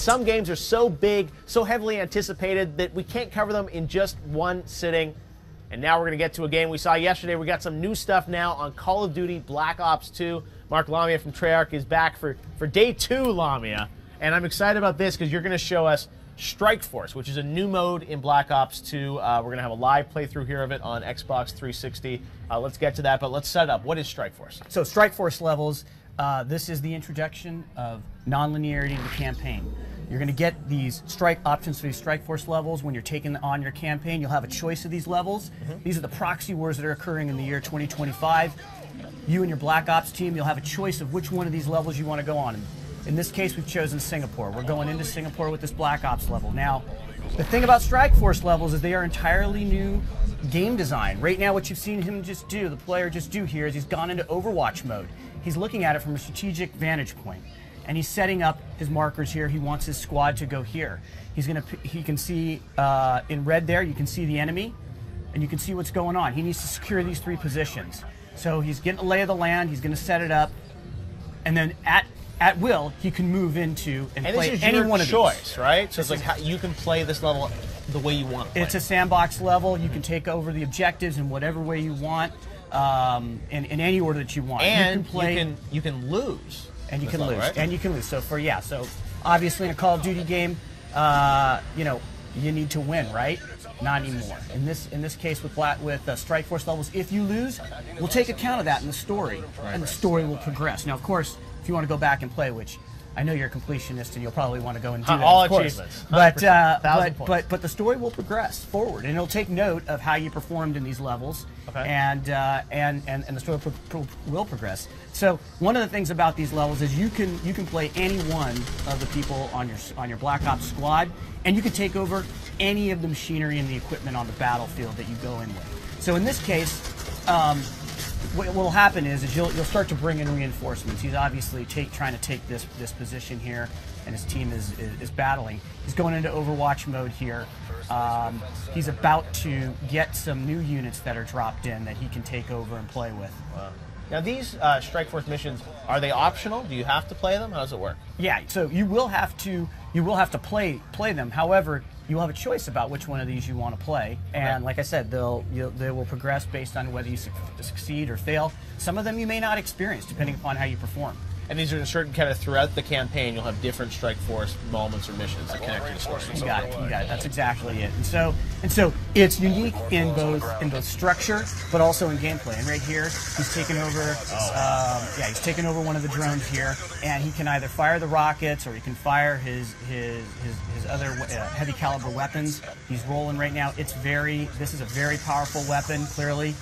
some games are so big, so heavily anticipated that we can't cover them in just one sitting. And now we're going to get to a game we saw yesterday. We got some new stuff now on Call of Duty Black Ops 2. Mark Lamia from Treyarch is back for day 2, Lamia. And I'm excited about this because you're going to show us Strike Force, which is a new mode in Black Ops 2. We're going to have a live playthrough here of it on Xbox 360. Let's get to that, but let's set it up. What is Strike Force? So Strike Force levels, this is the introduction of non-linearity in the campaign. You're going to get these strike options for these Strike Force levels when you're taking on your campaign. You'll have a choice of these levels. These are the proxy wars that are occurring in the year 2025. You and your Black Ops team, you'll have a choice of which one of these levels you want to go on. In this case, we've chosen Singapore. We're going into Singapore with this Black Ops level. Now, the thing about Strike Force levels is they are entirely new game design. Right now, what you've seen him just do, the player just do here, is he's gone into Overwatch mode. He's looking at it from a strategic vantage point. And he's setting up his markers here. He wants his squad to go here. He can see in red there, you can see the enemy, and you can see what's going on. He needs to secure these 3 positions. So he's getting a lay of the land, he's going to set it up, and then at will, he can move into and play any one of these. Choice, right? So it's like you can play this level the way you want to play. It's a sandbox level. You can take over the objectives in whatever way you want, in any order that you want. And you can lose. And you can lose. Right? And you can lose. So so obviously in a Call of Duty game, you know, you need to win, right? Not anymore. In this case with Strike Force levels, if you lose, we'll take account of that in the story, and the story will progress. Now, of course, if you want to go back and play, which I know you're a completionist and you'll probably want to go and do that, all of course. achievements. But the story will progress forward, and it'll take note of how you performed in these levels, and the story will progress. So one of the things about these levels is you can play any one of the people on your Black Ops squad, and you can take over any of the machinery and the equipment on the battlefield that you go in with. So in this case, what will happen is you'll start to bring in reinforcements. He's obviously trying to take this position here, and his team is battling. He's going into Overwatch mode here. He's about to get some new units that are dropped in that he can take over and play with. Wow. Now these Strike Force missions, are they optional? Do you have to play them? How does it work? Yeah, so you will have to play them. However, you will have a choice about which one of these you want to play, and like I said, they will progress based on whether you succeed or fail. Some of them you may not experience, depending upon how you perform. And these are certain kind of throughout the campaign, you'll have different Strike Force moments or missions that connect to the story. You got it. You got it. That's exactly it. And so it's unique in both structure, but also in gameplay. And right here, he's taken over. He's taken over one of the drones here, and he can either fire the rockets or he can fire his other heavy caliber weapons. He's rolling right now. This is a very powerful weapon. Clearly,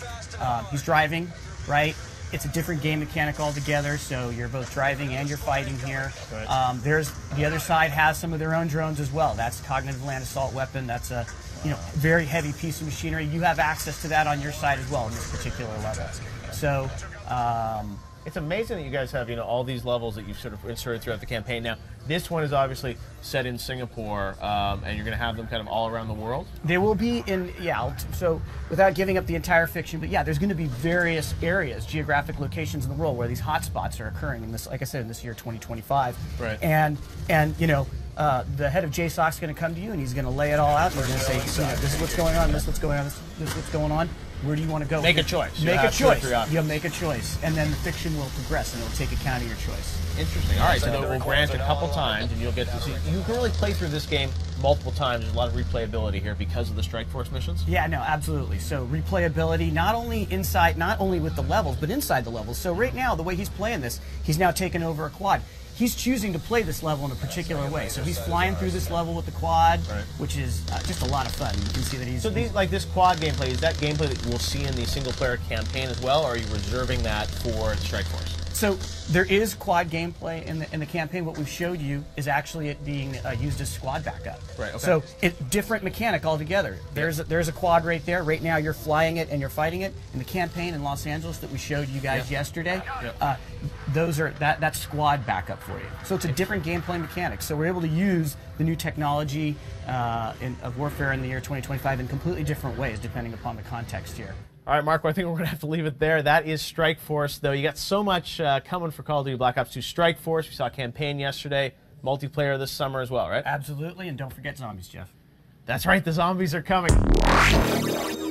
he's driving, right? It's a different game mechanic altogether, so you're both driving and you're fighting here. Right. The other side has some of their own drones as well. That's a cognitive land assault weapon. That's a very heavy piece of machinery. You have access to that on your side as well in this particular level. So it's amazing that you guys have all these levels that you've sort of inserted throughout the campaign. Now, this one is obviously set in Singapore, and you're going to have them kind of all around the world? They will be in, so without giving up the entire fiction, but there's going to be various areas, geographic locations in the world where these hotspots are occurring in this, like I said, in this year 2025. Right. And the head of JSOC is going to come to you and he's going to lay it all out. And he's going to say, this is what's going on, this is what's going on, this is what's going on. Where do you want to go? Make a choice. Make a choice. You'll make a choice, and then the fiction will progress, and it'll take account of your choice. Interesting. All right, so we'll branch a couple times, and you'll get to see. You can really play through this game multiple times. There's a lot of replayability here because of the Strike Force missions. Yeah, no, absolutely. So replayability, not only with the levels, but inside the levels. So right now, the way he's playing this, he's now taken over a quad. He's choosing to play this level in a particular way. So he's flying through this level with the quad, which is just a lot of fun. You can see that he's... So this quad gameplay, is that gameplay that we'll see in the single-player campaign as well, or are you reserving that for Strike Force? So there is quad gameplay in the campaign. What we've showed you is actually it being used as squad backup. Right. Okay. So it's different mechanic altogether. There's a quad right there. Right now you're flying it and you're fighting it. In the campaign in Los Angeles that we showed you guys yesterday, that's squad backup for you. So it's a different gameplay mechanic. So we're able to use the new technology of warfare in the year 2025 in completely different ways depending upon the context here. All right, Marco, I think we're going to have to leave it there. That is Strike Force, though. You got so much coming for Call of Duty Black Ops 2 Strike Force. We saw a campaign yesterday. multiplayer this summer as well, right? Absolutely, and don't forget zombies, Jeff. That's right, the zombies are coming.